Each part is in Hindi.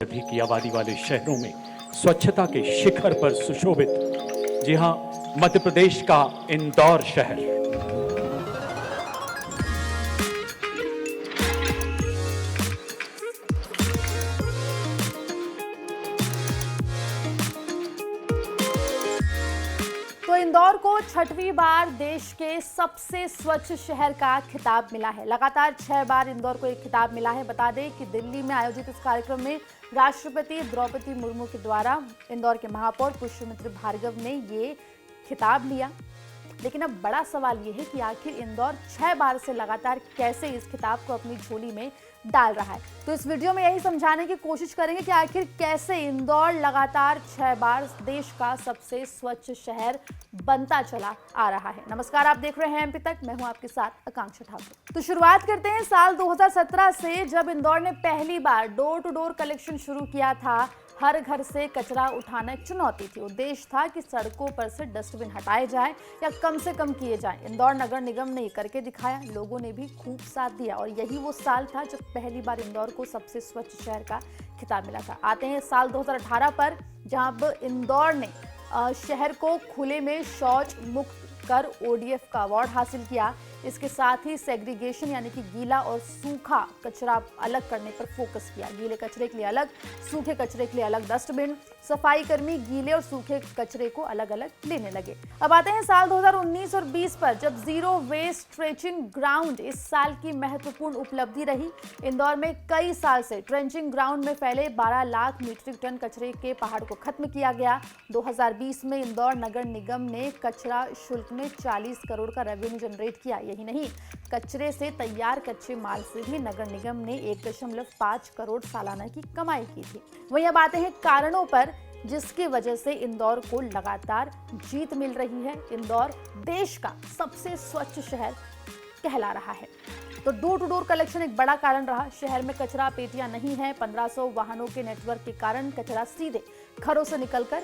भी की आबादी वाले शहरों में स्वच्छता के शिखर पर सुशोभित, जी हां, मध्य प्रदेश का इंदौर शहर। तो इंदौर को छठवीं बार देश के सबसे स्वच्छ शहर का खिताब मिला है। लगातार 6 बार इंदौर को एक खिताब मिला है। बता दें कि दिल्ली में आयोजित इस कार्यक्रम में राष्ट्रपति द्रौपदी मुर्मू के द्वारा इंदौर के महापौर पुष्यमित्र भार्गव ने ये खिताब लिया। लेकिन अब बड़ा सवाल ये है कि आखिर इंदौर 6 बार से लगातार कैसे इस खिताब को अपनी झोली में डाल रहा है। तो इस वीडियो में यही समझाने की कोशिश करेंगे कि आखिर कैसे इंदौर लगातार 6 बार देश का सबसे स्वच्छ शहर बनता चला आ रहा है। नमस्कार, आप देख रहे हैं एमपी तक, मैं हूं आपके साथ आकांक्षा ठाकुर। तो शुरुआत करते हैं साल 2017 से, जब इंदौर ने पहली बार डोर टू डोर कलेक्शन शुरू किया था। हर घर से कचरा उठाना एक चुनौती थी। उद्देश्य था कि सड़कों पर से डस्टबिन हटाए जाए या कम से कम किए जाएं। इंदौर नगर निगम ने ये करके दिखाया। लोगों ने भी खूब साथ दिया और यही वो साल था जब पहली बार इंदौर को सबसे स्वच्छ शहर का खिताब मिला था। आते हैं साल 2018 पर, जहां अब इंदौर ने शहर को खुले में शौच मुक्त कर ओडीएफ का अवार्ड हासिल किया। इसके साथ ही सेग्रीगेशन यानी कि गीला और सूखा कचरा अलग करने पर फोकस किया। गीले कचरे के लिए अलग, सूखे कचरे के लिए अलग डस्टबिन। सफाई कर्मी गीले और सूखे कचरे को अलग अलग लेने लगे। अब आते हैं साल 2019 और 20 पर, जब जीरो वेस्ट ट्रेंचिंग ग्राउंड इस साल की महत्वपूर्ण उपलब्धि रही। इंदौर में कई साल से ट्रेंचिंग ग्राउंड में फैले 12 लाख मीट्रिक टन कचरे के पहाड़ को खत्म किया गया। 2020 में इंदौर नगर निगम ने कचरा शुल्क में 40 करोड़ का रेवेन्यू जनरेट किया। यही नहीं, कचरे से तैयार कच्चे माल से भी नगर निगम ने 1.5 करोड़ सालाना की कमाई की थी। वहीं अब आते हैं कारणों पर जिसकी वजह से इंदौर को लगातार जीत मिल रही है। इंदौर देश का सबसे स्वच्छ शहर कहला रहा है। तो डोर टू डोर कलेक्शन एक बड़ा कारण रहा। शहर में कचरा पेटियां नहीं है। 1500 वाहनों के नेटवर्क के कारण कचरा सीधे घरों से निकलकर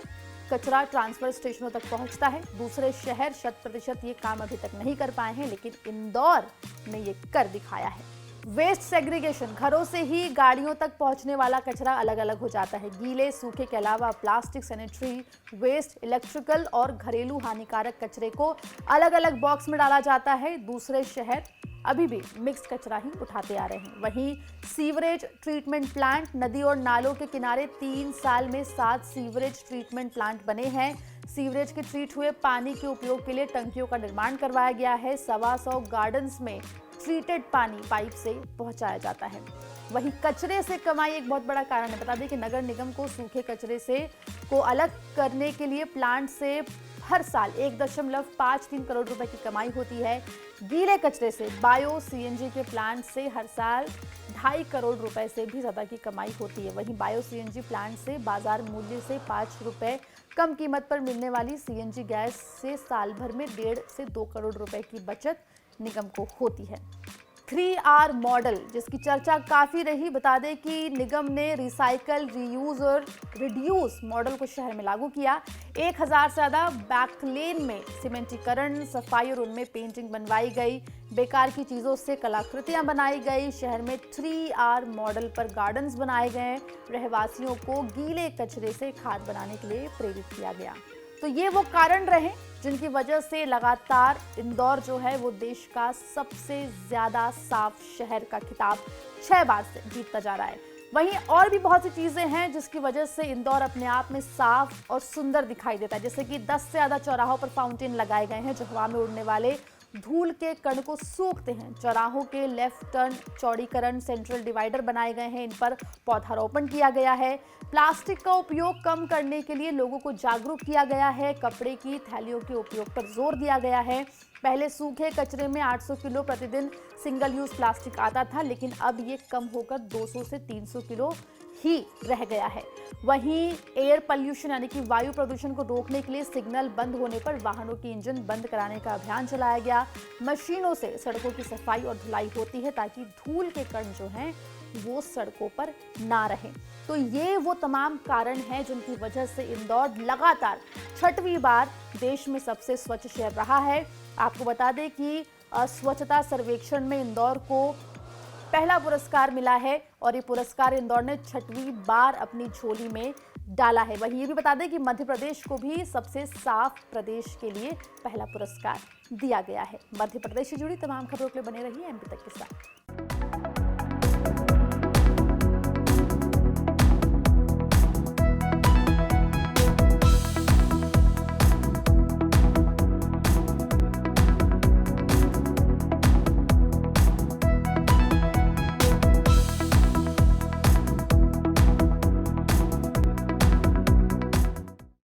कचरा ट्रांसफर स्टेशनों तक पहुंचता है। दूसरे शहर 100% ये काम अभी तक नहीं कर पाए हैं, लेकिन इंदौर ने ये कर दिखाया है। वेस्ट सेग्रीगेशन, घरों से ही गाड़ियों तक पहुंचने वाला कचरा अलग अलग हो जाता है। गीले सूखे के अलावा प्लास्टिक, सैनिटरी वेस्ट, इलेक्ट्रिकल और घरेलू हानिकारक कचरे को अलग अलग बॉक्स में डाला जाता है। दूसरे शहर अभी भी मिक्स्ड कचरा ही उठाते आ रहे हैं। वहीं सीवरेज ट्रीटमेंट प्लांट, नदी और नालों के किनारे 3 साल में 7 सीवरेज ट्रीटमेंट प्लांट बने हैं। सीवरेज के ट्रीट हुए पानी के उपयोग के लिए टंकियों का निर्माण करवाया गया है। 125 गार्डन्स में ट्रीटेड पानी पाइप से पहुंचाया जाता है। वहीं कचरे से कमाई एक बहुत बड़ा कारण है। बता दें कि नगर निगम को सूखे कचरे से को अलग करने के लिए प्लांट से हर साल 1.53 करोड़ रुपए की कमाई होती है। गीले कचरे से बायो सीएनजी के प्लांट से हर साल 2.5 करोड़ रुपए से भी ज्यादा की कमाई होती है। वहीं बायो सीएनजी प्लांट से बाजार मूल्य से 5 रुपए कम कीमत पर मिलने वाली सीएनजी गैस से साल भर में 1.5 से 2 करोड़ रुपए की बचत निगम को होती है। 3R मॉडल, जिसकी चर्चा काफी रही। बता दें कि निगम ने रिसाइकल, रीयूज और रिड्यूस मॉडल को शहर में लागू किया। 1000 से ज्यादा बैकलेन में सीमेंटीकरण, सफाई और उनमें पेंटिंग बनवाई गई। बेकार की चीजों से कलाकृतियां बनाई गई। शहर में 3R मॉडल पर गार्डन्स बनाए गए। रहवासियों को गीले कचरे से खाद बनाने के लिए प्रेरित किया गया। तो ये वो कारण रहे जिनकी वजह से लगातार इंदौर जो है वो देश का सबसे ज्यादा साफ शहर का खिताब 6 बार से जीतता जा रहा है। वहीं और भी बहुत सी चीजें हैं जिसकी वजह से इंदौर अपने आप में साफ और सुंदर दिखाई देता है। जैसे कि 10 से ज्यादा चौराहों पर फाउंटेन लगाए गए हैं जो हवा में उड़ने वाले धूल के कण को सोखते हैं। चौराहों के लेफ्ट टर्न चौड़ीकरण, सेंट्रल डिवाइडर बनाए गए हैं। इन पर पौधारोपण किया गया है। प्लास्टिक का उपयोग कम करने के लिए लोगों को जागरूक किया गया है। कपड़े की थैलियों के उपयोग पर जोर दिया गया है। पहले सूखे कचरे में 800 किलो प्रतिदिन सिंगल यूज प्लास्टिक आता था, लेकिन अब ये कम होकर 200 से 300 किलो ही रह गया है। वहीं एयर पॉल्यूशन यानी कि वायु प्रदूषण को रोकने के लिए सिग्नल बंद होने पर वाहनों के इंजन बंद कराने का अभियान चलाया गया। मशीनों से सड़कों की सफाई और धुलाई होती है ताकि धूल के कण जो हैं वो सड़कों पर ना रहें। तो ये वो तमाम कारण हैं जिनकी वजह से इंदौर लगातार 6वीं बार देश में सबसे स्वच्छ शहर रहा है। आपको बता दें कि स्वच्छता सर्वेक्षण में इंदौर को पहला पुरस्कार मिला है और ये पुरस्कार इंदौर ने 6वीं बार अपनी झोली में डाला है। वहीं ये भी बता दें कि मध्य प्रदेश को भी सबसे साफ प्रदेश के लिए पहला पुरस्कार दिया गया है। मध्य प्रदेश से जुड़ी तमाम खबरों के लिए बने रहिए एमपी तक के साथ।